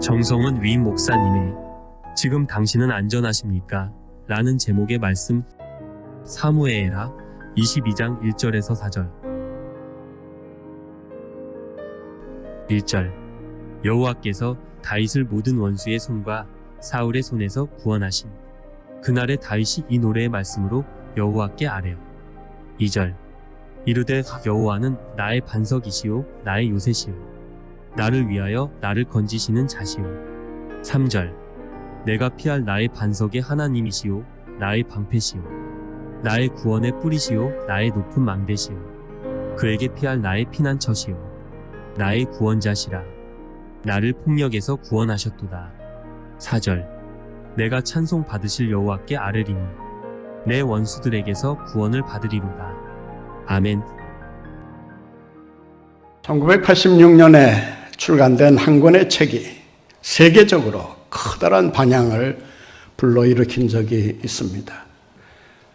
정성훈 위임 목사님의 지금 당신은 안전하십니까? 라는 제목의 말씀 사무엘하 22장 1절에서 4절 1절 여호와께서 다윗을 모든 원수의 손과 사울의 손에서 구원하심. 그날에 다윗이 이 노래의 말씀으로 여호와께 아뢰어 2절 이르되 여호와는 나의 반석이시요 나의 요새시요 나를 위하여 나를 건지시는 자시요 3절 내가 피할 나의 반석의 하나님이시요 나의 방패시요 나의 구원의 뿌리시요 나의 높은 망대시요 그에게 피할 나의 피난처시요 나의 구원자시라 나를 폭력에서 구원하셨도다 4절 내가 찬송 받으실 여호와께 아뢰리니 내 원수들에게서 구원을 받으리로다 아멘. 1986년에 출간된 한 권의 책이 세계적으로 커다란 반향을 불러일으킨 적이 있습니다.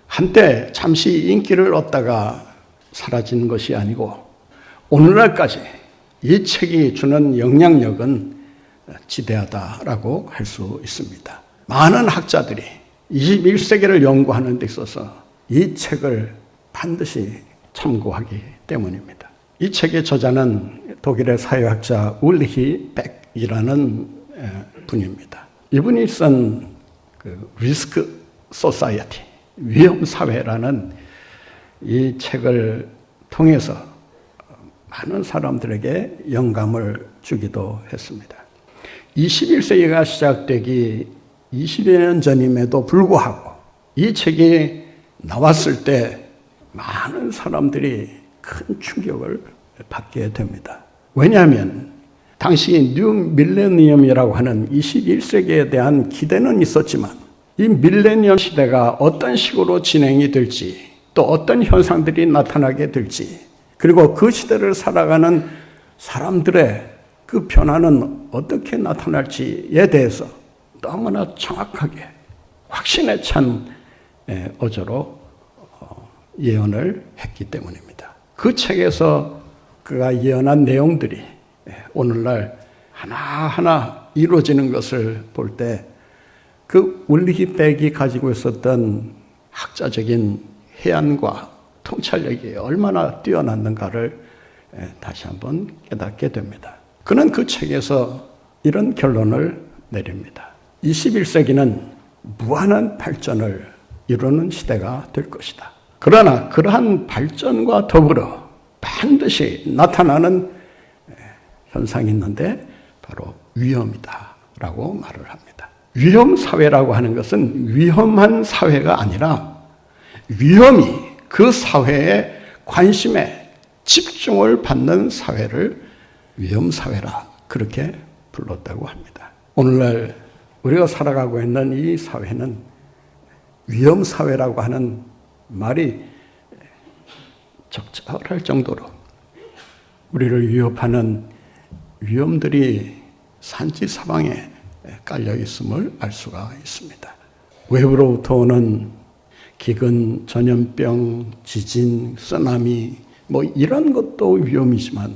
한때 잠시 인기를 얻다가 사라진 것이 아니고 오늘날까지 이 책이 주는 영향력은 지대하다라고 할 수 있습니다. 많은 학자들이 21세기를 연구하는 데 있어서 이 책을 반드시 참고하기 때문입니다. 이 책의 저자는 독일의 사회학자 울리히 백이라는 분입니다. 이분이 쓴 리스크 소사이어티, 위험 사회라는 이 책을 통해서 많은 사람들에게 영감을 주기도 했습니다. 21세기가 시작되기 20여 년 전임에도 불구하고 이 책이 나왔을 때 많은 사람들이 큰 충격을 받게 됩니다. 왜냐하면 당시 뉴 밀레니엄이라고 하는 21세기에 대한 기대는 있었지만 이 밀레니엄 시대가 어떤 식으로 진행이 될지 또 어떤 현상들이 나타나게 될지 그리고 그 시대를 살아가는 사람들의 그 변화는 어떻게 나타날지에 대해서 너무나 정확하게 확신에 찬 어조로 예언을 했기 때문입니다. 그 책에서 그가 예언한 내용들이 오늘날 하나하나 이루어지는 것을 볼 때 그 울리히 백이 가지고 있었던 학자적인 해안과 통찰력이 얼마나 뛰어났는가를 다시 한번 깨닫게 됩니다. 그는 그 책에서 이런 결론을 내립니다. 21세기는 무한한 발전을 이루는 시대가 될 것이다. 그러나 그러한 발전과 더불어 반드시 나타나는 현상이 있는데 바로 위험이다라고 말을 합니다. 위험 사회라고 하는 것은 위험한 사회가 아니라 위험이 그 사회의 관심에 집중을 받는 사회를 위험 사회라 그렇게 불렀다고 합니다. 오늘날 우리가 살아가고 있는 이 사회는 위험 사회라고 하는 말이 적절할 정도로 우리를 위협하는 위험들이 산지사방에 깔려 있음을 알 수가 있습니다. 외부로부터 오는 기근, 전염병, 지진, 쓰나미 이런 것도 위험이지만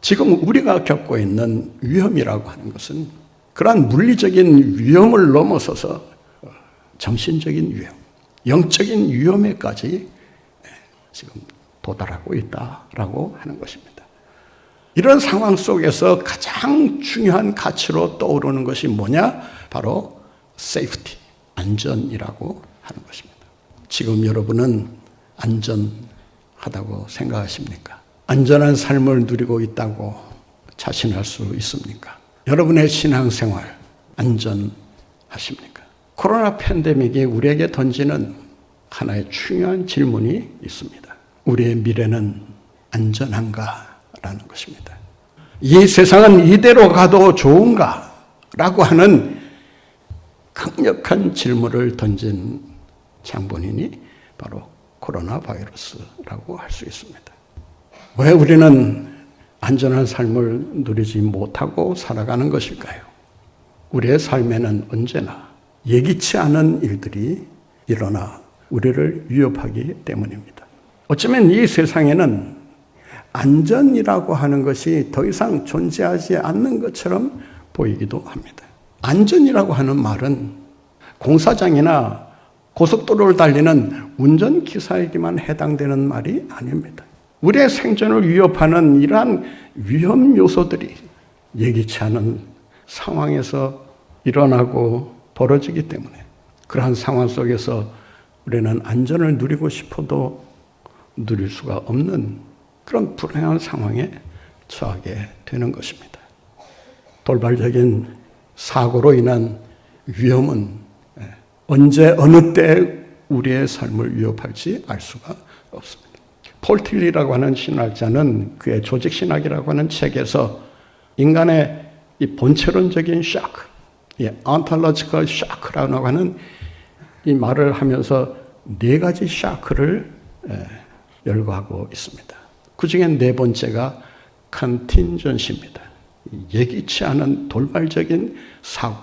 지금 우리가 겪고 있는 위험이라고 하는 것은 그러한 물리적인 위험을 넘어서서 정신적인 위험, 영적인 위험에까지 지금 도달하고 있다라고 하는 것입니다. 이런 상황 속에서 가장 중요한 가치로 떠오르는 것이 뭐냐? 바로 safety, 안전이라고 하는 것입니다. 지금 여러분은 안전하다고 생각하십니까? 안전한 삶을 누리고 있다고 자신할 수 있습니까? 여러분의 신앙생활 안전하십니까? 코로나 팬데믹이 우리에게 던지는 하나의 중요한 질문이 있습니다. 우리의 미래는 안전한가? 라는 것입니다. 이 세상은 이대로 가도 좋은가? 라고 하는 강력한 질문을 던진 장본인이 바로 코로나 바이러스라고 할 수 있습니다. 왜 우리는 안전한 삶을 누리지 못하고 살아가는 것일까요? 우리의 삶에는 언제나 예기치 않은 일들이 일어나 우리를 위협하기 때문입니다. 어쩌면 이 세상에는 안전이라고 하는 것이 더 이상 존재하지 않는 것처럼 보이기도 합니다. 안전이라고 하는 말은 공사장이나 고속도로를 달리는 운전기사에게만 해당되는 말이 아닙니다. 우리의 생존을 위협하는 이러한 위험 요소들이 예기치 않은 상황에서 일어나고 벌어지기 때문에 그러한 상황 속에서 우리는 안전을 누리고 싶어도 누릴 수가 없는 그런 불행한 상황에 처하게 되는 것입니다. 돌발적인 사고로 인한 위험은 언제 어느 때 우리의 삶을 위협할지 알 수가 없습니다. 폴 틸리라고 하는 신학자는 그의 조직신학이라고 하는 책에서 인간의 이 본체론적인 샤크, ontological shock라고 하는 이 말을 하면서 네 가지 샤크를 열거하고 있습니다. 그 중에 네 번째가 컨틴전시입니다. 예기치 않은 돌발적인 사고.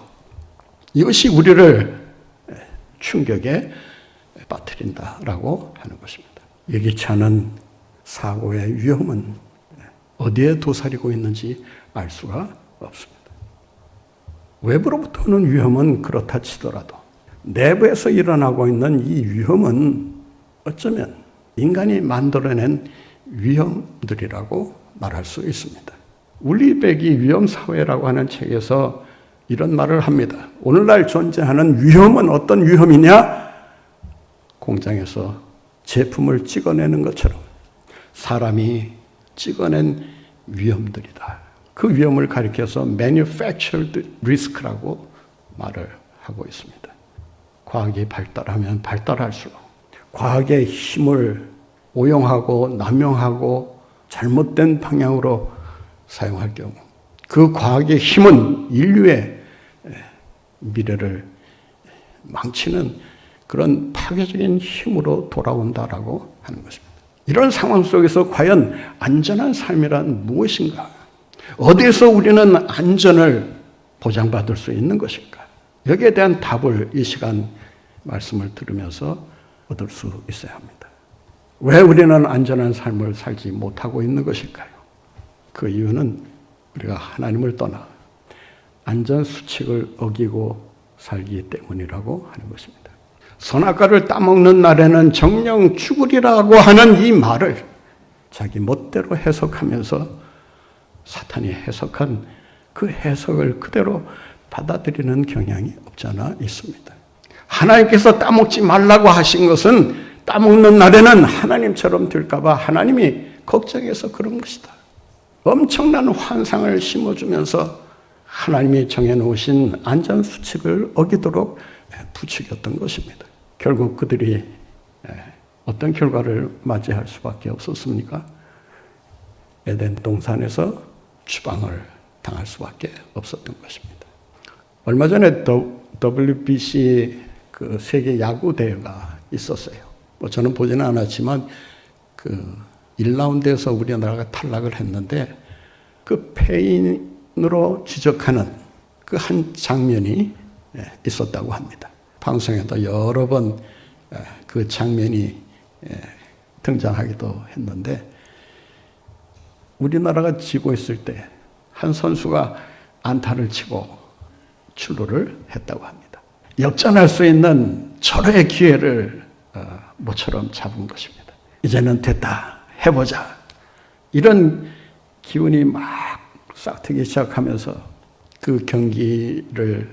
이것이 우리를 충격에 빠뜨린다라고 하는 것입니다. 예기치 않은 사고의 위험은 어디에 도사리고 있는지 알 수가 없습니다. 외부로부터 오는 위험은 그렇다 치더라도 내부에서 일어나고 있는 이 위험은 어쩌면 인간이 만들어낸 위험들이라고 말할 수 있습니다. 울리베기 위험사회라고 하는 책에서 이런 말을 합니다. 오늘날 존재하는 위험은 어떤 위험이냐? 공장에서 제품을 찍어내는 것처럼 사람이 찍어낸 위험들이다. 그 위험을 가리켜서 manufactured risk라고 말을 하고 있습니다. 과학이 발달하면 발달할수록 과학의 힘을 오용하고 남용하고 잘못된 방향으로 사용할 경우 그 과학의 힘은 인류의 미래를 망치는 그런 파괴적인 힘으로 돌아온다라고 하는 것입니다. 이런 상황 속에서 과연 안전한 삶이란 무엇인가? 어디에서 우리는 안전을 보장받을 수 있는 것일까? 여기에 대한 답을 이 시간 말씀을 들으면서 얻을 수 있어야 합니다. 왜 우리는 안전한 삶을 살지 못하고 있는 것일까요? 그 이유는 우리가 하나님을 떠나 안전수칙을 어기고 살기 때문이라고 하는 것입니다. 선악과를 따먹는 날에는 정령 죽으리라고 하는 이 말을 자기 멋대로 해석하면서 사탄이 해석한 그 해석을 그대로 받아들이는 경향이 없지 않아 있습니다. 하나님께서 따먹지 말라고 하신 것은 따먹는 날에는 하나님처럼 될까봐 하나님이 걱정해서 그런 것이다. 엄청난 환상을 심어주면서 하나님이 정해놓으신 안전수칙을 어기도록 부추겼던 것입니다. 결국 그들이 어떤 결과를 맞이할 수밖에 없었습니까? 에덴 동산에서 추방을 당할 수밖에 없었던 것입니다. 얼마 전에 WBC 그 세계 야구 대회가 있었어요. 저는 보지는 않았지만 그 1라운드에서 우리나라가 탈락을 했는데 그 패인으로 지적하는 그 한 장면이 있었다고 합니다. 방송에도 여러 번 그 장면이 등장하기도 했는데 우리나라가 지고 있을 때 한 선수가 안타를 치고 출루를 했다고 합니다. 역전할 수 있는 절호의 기회를 모처럼 잡은 것입니다. 이제는 됐다. 해보자. 이런 기운이 막 싹트기 시작하면서 그 경기를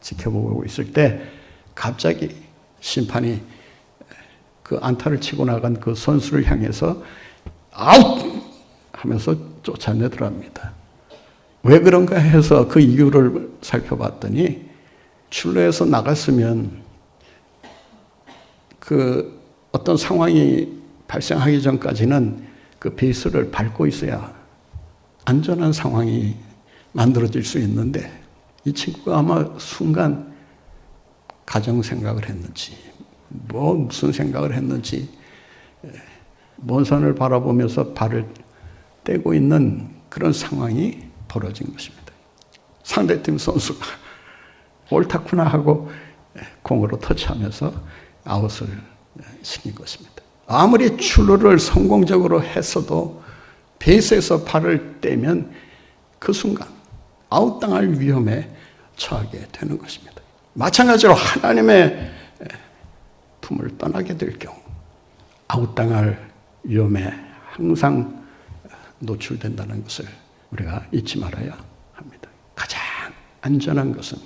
지켜보고 있을 때 갑자기 심판이 그 안타를 치고 나간 그 선수를 향해서 아웃! 하면서 쫓아내더랍니다. 왜 그런가 해서 그 이유를 살펴봤더니 출루해서 나갔으면 그 어떤 상황이 발생하기 전까지는 그 베이스를 밟고 있어야 안전한 상황이 만들어질 수 있는데 이 친구가 아마 순간 가정 생각을 했는지 무슨 생각을 했는지 먼 산을 바라보면서 발을 떼고 있는 그런 상황이 벌어진 것입니다. 상대팀 선수가 옳다구나 하고 공으로 터치하면서 아웃을 시킨 것입니다. 아무리 출루를 성공적으로 했어도 베이스에서 발을 떼면 그 순간 아웃당할 위험에 처하게 되는 것입니다. 마찬가지로 하나님의 품을 떠나게 될 경우 아웃당할 위험에 항상 노출된다는 것을 우리가 잊지 말아야 합니다. 가장 안전한 것은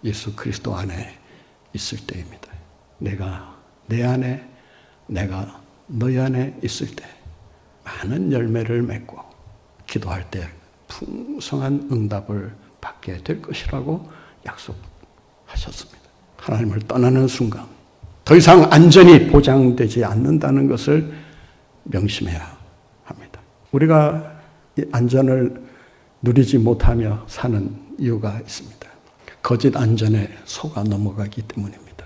예수 그리스도 안에 있을 때입니다. 내가 내 안에, 내가 너희 안에 있을 때 많은 열매를 맺고 기도할 때 풍성한 응답을 받게 될 것이라고 약속하셨습니다. 하나님을 떠나는 순간 더 이상 안전이 보장되지 않는다는 것을 명심해야 합니다. 우리가 이 안전을 누리지 못하며 사는 이유가 있습니다. 거짓 안전에 속아 넘어가기 때문입니다.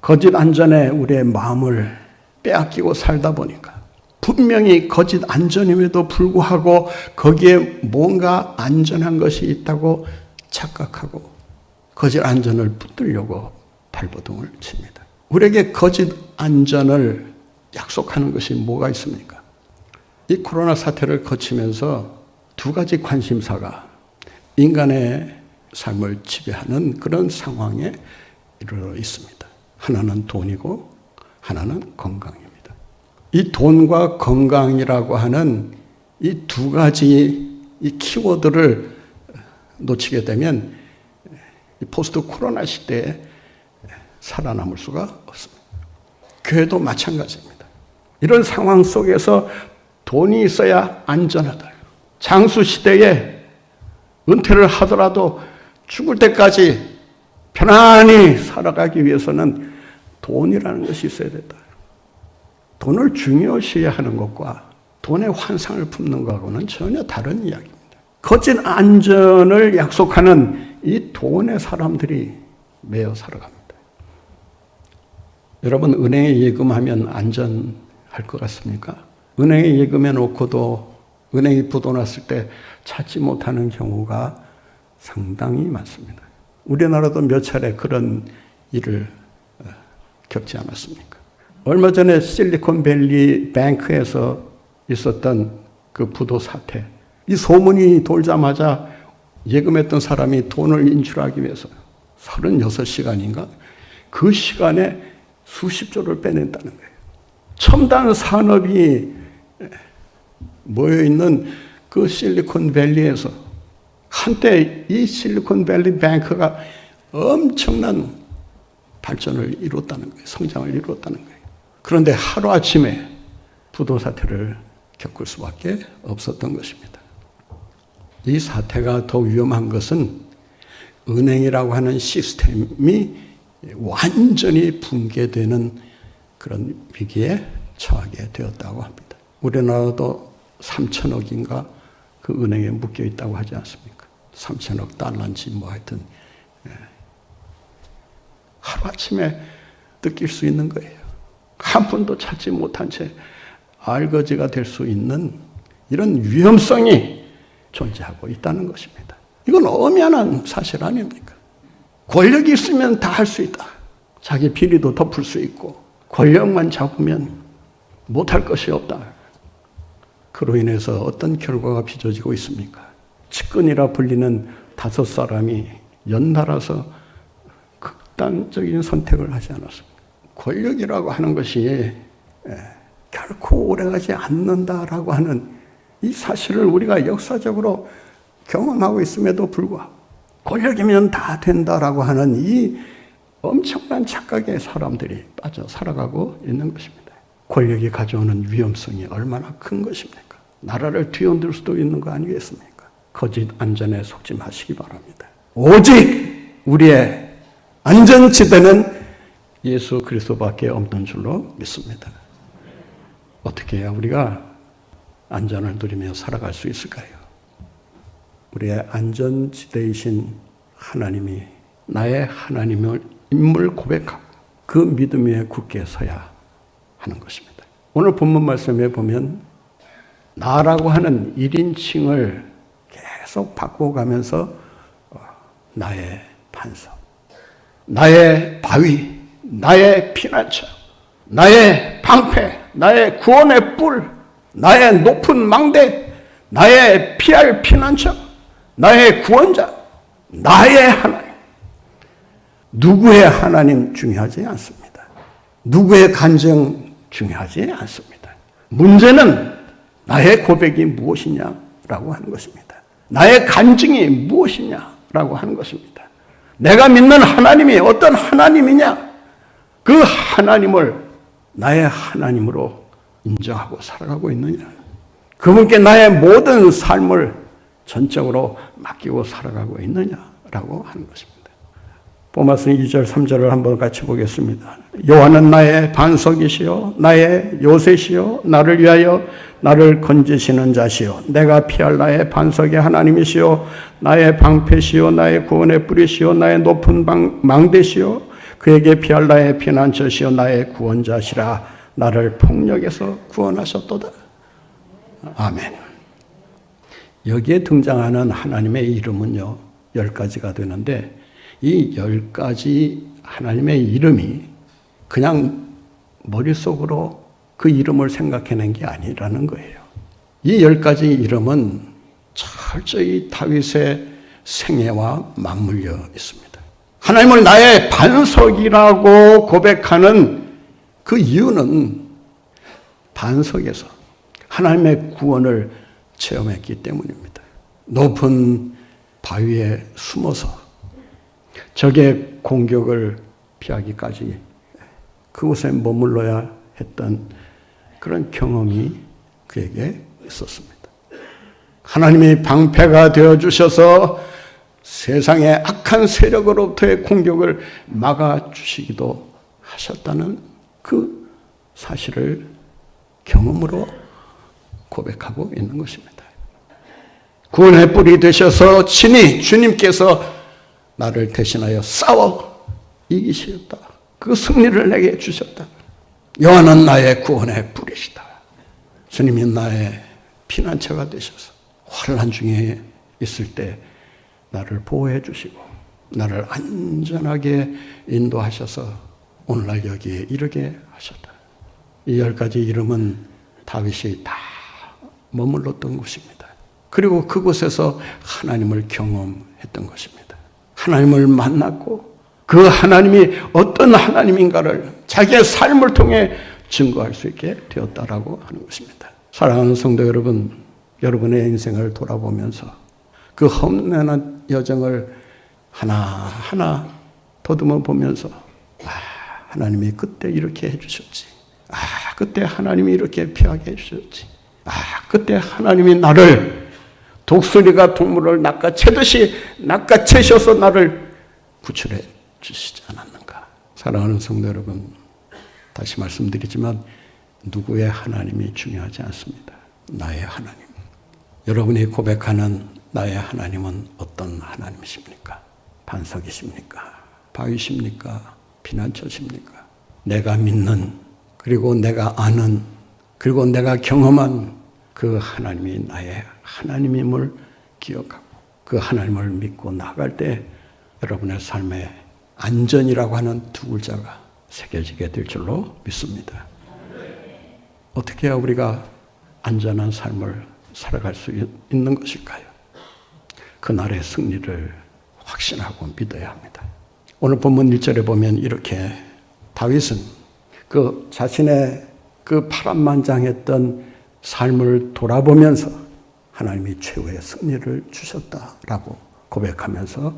거짓 안전에 우리의 마음을 빼앗기고 살다 보니까 분명히 거짓 안전임에도 불구하고 거기에 뭔가 안전한 것이 있다고 착각하고 거짓 안전을 붙들려고 발버둥을 칩니다. 우리에게 거짓 안전을 약속하는 것이 뭐가 있습니까? 이 코로나 사태를 거치면서 두 가지 관심사가 인간의 삶을 지배하는 그런 상황에 이르러 있습니다. 하나는 돈이고 하나는 건강입니다. 이 돈과 건강이라고 하는 이 두 가지 이 키워드를 놓치게 되면 이 포스트 코로나 시대에 살아남을 수가 없습니다. 교회도 마찬가지입니다. 이런 상황 속에서 돈이 있어야 안전하다. 장수 시대에 은퇴를 하더라도 죽을 때까지 편안히 살아가기 위해서는 돈이라는 것이 있어야 된다. 돈을 중요시해야 하는 것과 돈의 환상을 품는 것하고는 전혀 다른 이야기입니다. 거짓 안전을 약속하는 이 돈의 사람들이 매여 살아갑니다. 여러분, 은행에 예금하면 안전할 것 같습니까? 은행에 예금해 놓고도 은행이 부도났을 때 찾지 못하는 경우가 상당히 많습니다. 우리나라도 몇 차례 그런 일을 겪지 않았습니까? 얼마 전에 실리콘밸리 뱅크에서 있었던 그 부도 사태, 이 소문이 돌자마자 예금했던 사람이 돈을 인출하기 위해서 36시간인가? 그 시간에 수십조를 빼낸다는 거예요. 첨단 산업이 모여있는 그 실리콘밸리에서 한때 이 실리콘밸리 뱅크가 엄청난 발전을 이뤘다는 거예요. 성장을 이뤘다는 거예요. 그런데 하루아침에 부도 사태를 겪을 수밖에 없었던 것입니다. 이 사태가 더 위험한 것은 은행이라고 하는 시스템이 완전히 붕괴되는 그런 위기에 처하게 되었다고 합니다. 우리나라도 3천억인가 그 은행에 묶여 있다고 하지 않습니까? 3천억 달러인지 뭐 하여튼 하루아침에 뜯길 수 있는 거예요. 한 푼도 찾지 못한 채 알거지가 될 수 있는 이런 위험성이 존재하고 있다는 것입니다. 이건 엄연한 사실 아닙니까? 권력이 있으면 다 할 수 있다. 자기 비리도 덮을 수 있고 권력만 잡으면 못할 것이 없다. 그로 인해서 어떤 결과가 빚어지고 있습니까? 측근이라 불리는 5사람이 연달아서 극단적인 선택을 하지 않았습니다. 권력이라고 하는 것이 결코 오래가지 않는다라고 하는 이 사실을 우리가 역사적으로 경험하고 있음에도 불구하고 권력이면 다 된다라고 하는 이 엄청난 착각에 사람들이 빠져 살아가고 있는 것입니다. 권력이 가져오는 위험성이 얼마나 큰 것입니까? 나라를 뒤흔들 수도 있는 거 아니겠습니까? 거짓 안전에 속지 마시기 바랍니다. 오직 우리의 안전지대는 예수 그리스도밖에 없는 줄로 믿습니다. 어떻게 해야 우리가 안전을 누리며 살아갈 수 있을까요? 우리의 안전지대이신 하나님이 나의 하나님을 인물 고백하고 그 믿음 위에 굳게 서야 하는 것입니다. 오늘 본문 말씀에 보면 나라고 하는 1인칭을 계속 바꿔가면서 나의 반석, 나의 바위, 나의 피난처, 나의 방패, 나의 구원의 뿔, 나의 높은 망대, 나의 피할 피난처, 나의 구원자, 나의 하나님. 누구의 하나님 중요하지 않습니다. 누구의 간증 중요하지 않습니다. 문제는 나의 고백이 무엇이냐라고 하는 것입니다. 나의 간증이 무엇이냐라고 하는 것입니다. 내가 믿는 하나님이 어떤 하나님이냐? 그 하나님을 나의 하나님으로 인정하고 살아가고 있느냐? 그분께 나의 모든 삶을 전적으로 맡기고 살아가고 있느냐라고 하는 것입니다. 보마스 2절 3절을 한번 같이 보겠습니다. 여호와는 나의 반석이시요 나의 요새시요 나를 위하여 나를 건지시는 자시요 내가 피할 나의 반석의 하나님이시요 나의 방패시요 나의 구원의 뿌리시요 나의 높은 망대시요 그에게 피할 나의 피난처시요 나의 구원자시라 나를 폭력에서 구원하셨도다. 아멘. 여기에 등장하는 하나님의 이름은요 10가지가 되는데 이 10가지 하나님의 이름이 그냥 머릿속으로 그 이름을 생각해낸 게 아니라는 거예요. 이 10가지 이름은 철저히 다윗의 생애와 맞물려 있습니다. 하나님을 나의 반석이라고 고백하는 그 이유는 반석에서 하나님의 구원을 체험했기 때문입니다. 높은 바위에 숨어서 적의 공격을 피하기까지 그곳에 머물러야 했던 그런 경험이 그에게 있었습니다. 하나님이 방패가 되어주셔서 세상의 악한 세력으로부터의 공격을 막아주시기도 하셨다는 그 사실을 경험으로 고백하고 있는 것입니다. 구원의 뿔이 되셔서 친히 주님께서 나를 대신하여 싸워 이기셨다. 그 승리를 내게 주셨다. 여호와는 나의 구원의 뿔이시다. 주님이 나의 피난처가 되셔서 환난 중에 있을 때 나를 보호해 주시고 나를 안전하게 인도하셔서 오늘날 여기에 이르게 하셨다. 이 10가지 이름은 다윗이 다 머물렀던 곳입니다. 그리고 그곳에서 하나님을 경험했던 것입니다. 하나님을 만났고 그 하나님이 어떤 하나님인가를 자기의 삶을 통해 증거할 수 있게 되었다라고 하는 것입니다. 사랑하는 성도 여러분, 여러분의 인생을 돌아보면서 그 험난한 여정을 하나하나 더듬어 보면서 하나님이 그때 이렇게 해주셨지. 그때 하나님이 이렇게 피하게 해주셨지. 그때 하나님이 나를 독수리가 동물을 낚아채듯이 낚아채셔서 나를 구출해 주시지 않았는가. 사랑하는 성도 여러분, 다시 말씀드리지만 누구의 하나님이 중요하지 않습니다. 나의 하나님. 여러분이 고백하는 나의 하나님은 어떤 하나님이십니까? 반석이십니까? 바위십니까? 피난처십니까? 내가 믿는, 그리고 내가 아는, 그리고 내가 경험한 그 하나님이 나의 하나님임을 기억하고 그 하나님을 믿고 나아갈 때 여러분의 삶에 안전이라고 하는 두 글자가 새겨지게 될 줄로 믿습니다. 어떻게 해야 우리가 안전한 삶을 살아갈 수 있는 것일까요? 그날의 승리를 확신하고 믿어야 합니다. 오늘 본문 1절에 보면 이렇게 다윗은 그 자신의 그 파란만장했던 삶을 돌아보면서 하나님이 최후의 승리를 주셨다라고 고백하면서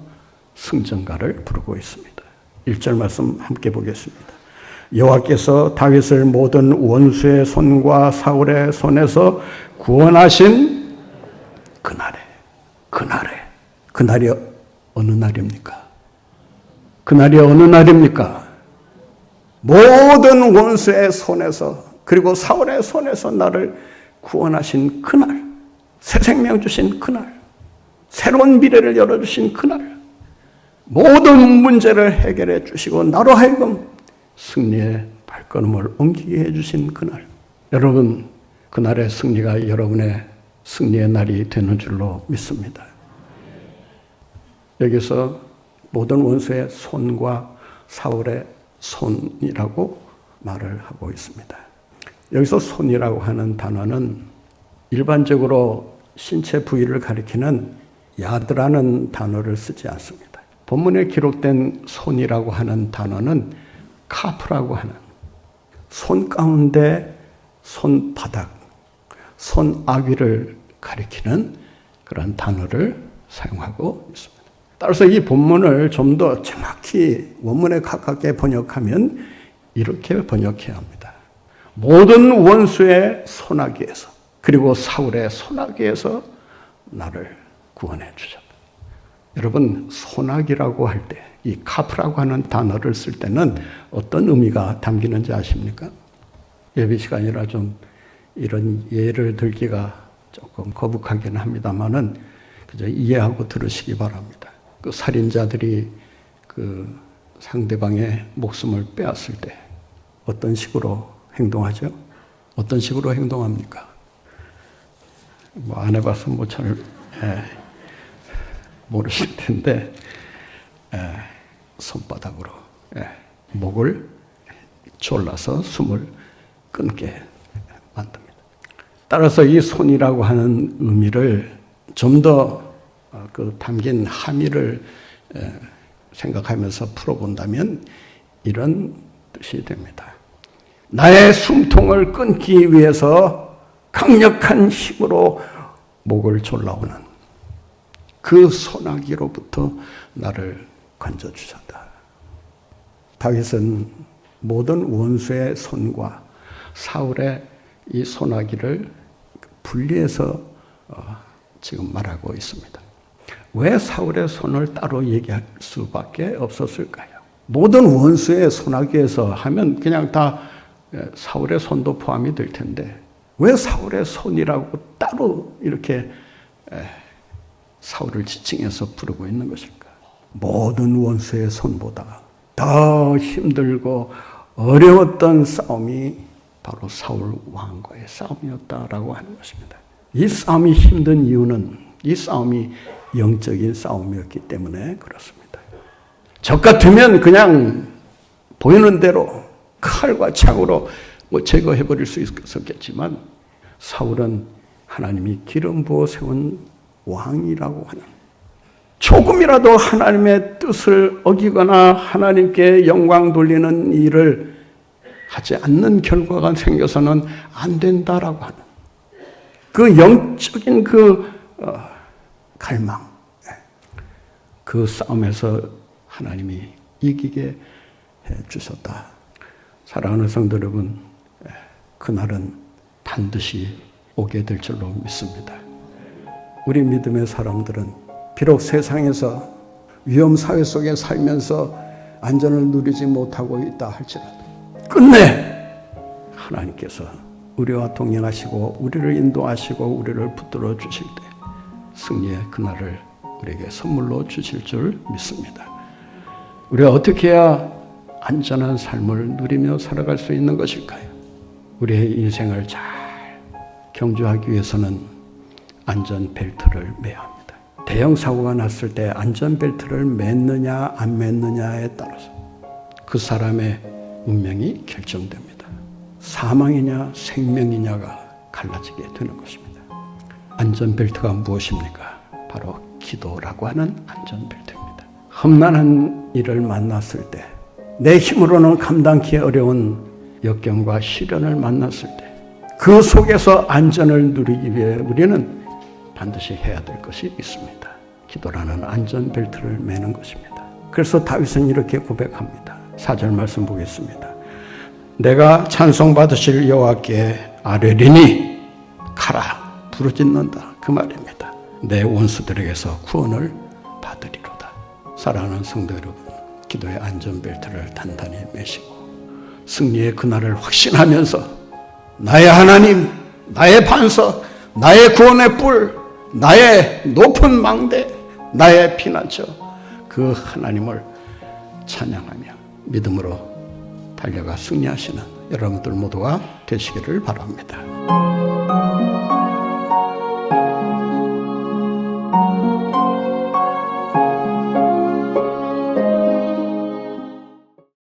승전가를 부르고 있습니다. 1절 말씀 함께 보겠습니다. 여호와께서 다윗을 모든 원수의 손과 사울의 손에서 구원하신 그날이 어느 날입니까? 그날이 어느 날입니까? 모든 원수의 손에서 그리고 사울의 손에서 나를 구원하신 그날, 새 생명 주신 그날, 새로운 미래를 열어주신 그날, 모든 문제를 해결해 주시고 나로 하여금 승리의 발걸음을 옮기게 해주신 그날. 여러분, 그날의 승리가 여러분의 승리의 날이 되는 줄로 믿습니다. 여기서 모든 원수의 손과 사울의 손이라고 말을 하고 있습니다. 여기서 손이라고 하는 단어는 일반적으로 신체 부위를 가리키는 야드라는 단어를 쓰지 않습니다. 본문에 기록된 손이라고 하는 단어는 카프라고 하는 손 가운데 손바닥, 손아귀를 가리키는 그런 단어를 사용하고 있습니다. 따라서 이 본문을 좀 더 정확히 원문에 가깝게 번역하면 이렇게 번역해야 합니다. 모든 원수의 손아귀에서 그리고 사울의 손아귀에서 나를 구원해 주셨다. 여러분, 손아귀라고 할 때, 이 카프라고 하는 단어를 쓸 때는 어떤 의미가 담기는지 아십니까? 예배 시간이라 좀 이런 예를 들기가 조금 거북하긴 합니다만은 그저 이해하고 들으시기 바랍니다. 그 살인자들이 그 상대방의 목숨을 빼앗을 때 어떤 식으로 행동하죠? 어떤 식으로 행동합니까? 뭐 안 해봐서 뭐 잘 모르실 텐데 손바닥으로 목을 졸라서 숨을 끊게 만듭니다. 따라서 이 손이라고 하는 의미를 좀 더 그 담긴 함의를 생각하면서 풀어본다면 이런 뜻이 됩니다. 나의 숨통을 끊기 위해서 강력한 힘으로 목을 졸라오는 그 소나기로부터 나를 건져주셨다. 다윗은 모든 원수의 손과 사울의 이 소나기를 분리해서 지금 말하고 있습니다. 왜 사울의 손을 따로 얘기할 수밖에 없었을까요? 모든 원수의 소나기에서 하면 그냥 다 사울의 손도 포함이 될 텐데 왜 사울의 손이라고 따로 이렇게 사울을 지칭해서 부르고 있는 것일까? 모든 원수의 손보다 더 힘들고 어려웠던 싸움이 바로 사울 왕과의 싸움이었다라고 하는 것입니다. 이 싸움이 힘든 이유는 이 싸움이 영적인 싸움이었기 때문에 그렇습니다. 적 같으면 그냥 보이는 대로 칼과 창으로 제거해버릴 수 있었겠지만 사울은 하나님이 기름 부어 세운 왕이라고 하는 조금이라도 하나님의 뜻을 어기거나 하나님께 영광 돌리는 일을 하지 않는 결과가 생겨서는 안 된다라고 하는 그 영적인 그 갈망, 그 싸움에서 하나님이 이기게 해주셨다. 사랑하는 성도 여러분, 그날은 반드시 오게 될 줄로 믿습니다. 우리 믿음의 사람들은 비록 세상에서 위험 사회 속에 살면서 안전을 누리지 못하고 있다 할지라도 끝내 하나님께서 우리와 동행하시고 우리를 인도하시고 우리를 붙들어 주실 때 승리의 그날을 우리에게 선물로 주실 줄 믿습니다. 우리가 어떻게 해야 안전한 삶을 누리며 살아갈 수 있는 것일까요? 우리의 인생을 잘 경주하기 위해서는 안전벨트를 매야 합니다. 대형 사고가 났을 때 안전벨트를 맸느냐 안 맸느냐에 따라서 그 사람의 운명이 결정됩니다. 사망이냐 생명이냐가 갈라지게 되는 것입니다. 안전벨트가 무엇입니까? 바로 기도라고 하는 안전벨트입니다. 험난한 일을 만났을 때, 내 힘으로는 감당하기 어려운 역경과 시련을 만났을 때, 그 속에서 안전을 누리기 위해 우리는 반드시 해야 될 것이 있습니다. 기도라는 안전벨트를 매는 것입니다. 그래서 다윗은 이렇게 고백합니다. 4절 말씀 보겠습니다. 내가 찬송받으실 여호와께 아뢰리니 가라 부르짖는다 그 말입니다. 내 원수들에게서 구원을 받으리로다. 사랑하는 성도 여러분, 기도의 안전벨트를 단단히 매시고 승리의 그날을 확신하면서 나의 하나님, 나의 반석, 나의 구원의 뿔, 나의 높은 망대, 나의 피난처 그 하나님을 찬양하며 믿음으로 달려가 승리하시는 여러분들 모두가 되시기를 바랍니다.